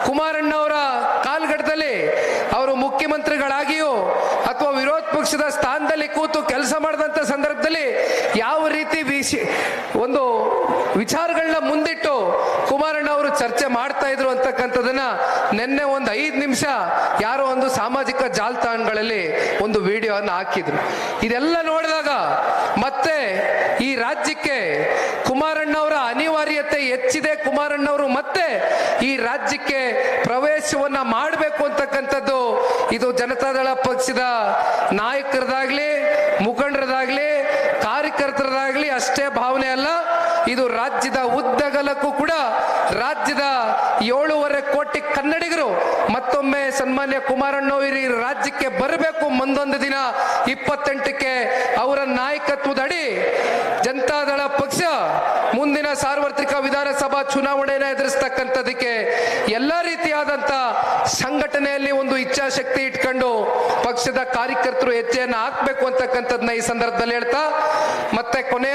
ಕುಮಾರಣ್ಣವರ ಕಾಲ್ಗಡದಲ್ಲಿ ಅವರು ಮುಖ್ಯಮಂತ್ರಿಗಳಾಗಿಯೋ ಅಥವಾ ವಿರೋಧ ಪಕ್ಷದ ಸ್ಥಾನದಲ್ಲಿ ಕೂತು ಕೆಲಸ ಮಾಡಿದಂತ ಸಂದರ್ಭದಲ್ಲಿ ಯಾವ ರೀತಿ ಒಂದು ವಿಚಾರಗಳನ್ನ ಮುಂದಿಟ್ಟು ಕುಮಾರಣ್ಣ ಅವರು ಚರ್ಚೆ ಮಾಡ್ತಾ ಇದ್ರು ಅಂತಕ್ಕಂಥದನ್ನ ನಿನ್ನೆ ಒಂದು 5 ನಿಮಿಷ ಯಾರೋ ಒಂದು ಸಾಮಾಜಿಕ ಜಾಲತಾಣಗಳಲ್ಲಿ ಒಂದು ವಿಡಿಯೋವನ್ನು ಹಾಕಿದ್ರು. ಇದೆಲ್ಲ ನೋಡಿದಾಗ ಮತ್ತೆ ಈ ರಾಜ್ಯಕ್ಕೆ ಕುಮಾರಣ್ಣವರ ಅನಿವಾರ್ಯತೆ ಹೆಚ್ಚಿದೆ. ಕುಮಾರಣ್ಣವರು ಮತ್ತೆ ಈ ರಾಜ್ಯಕ್ಕೆ ಪ್ರವೇಶವನ್ನ ಮಾಡಬೇಕು ಅಂತಕ್ಕಂಥದ್ದು ಇದು ಜನತಾದಳ ಪಕ್ಷದ ನಾಯಕರದಾಗ್ಲಿ, ಮುಖಂಡರದಾಗ್ಲಿ, ಕಾರ್ಯಕರ್ತರದಾಗ್ಲಿ ಅಷ್ಟೇ ಭಾವನೆ ಅಲ್ಲ. ಇದು ರಾಜ್ಯದ ಉದ್ದಗಲಕ್ಕೂ ಕೂಡ ರಾಜ್ಯದ 7.5 ಕೋಟಿ ಕನ್ನಡಿಗರು ಮತ್ತೊಮ್ಮೆ ಸನ್ಮಾನ್ಯ ಕುಮಾರಣ್ಣವರು ಈ ರಾಜ್ಯಕ್ಕೆ ಬರಬೇಕು. ಮುಂದೊಂದು ದಿನ 28ಕ್ಕೆ ಅವರ ನಾಯಕತ್ವದಡಿ ಜನತಾದಳ ಪಕ್ಷ ಮುಂದಿನ ಸಾರ್ವತ್ರಿಕ ವಿಧಾನಸಭಾ ಚುನಾವಣೆಯನ್ನು ಎದುರಿಸ್ತಕ್ಕಂಥದಕ್ಕೆ ಎಲ್ಲ ರೀತಿಯಾದಂತ ಸಂಘಟನೆಯಲ್ಲಿ ಒಂದು ಇಚ್ಛಾಶಕ್ತಿ ಇಟ್ಕೊಂಡು ಪಕ್ಷದ ಕಾರ್ಯಕರ್ತರು ಹೆಜ್ಜೆಯನ್ನು ಹಾಕ್ಬೇಕು ಅಂತಕ್ಕಂಥದ್ದನ್ನ ಈ ಸಂದರ್ಭದಲ್ಲಿ ಹೇಳ್ತಾ ಮತ್ತೆ ಕೊನೆ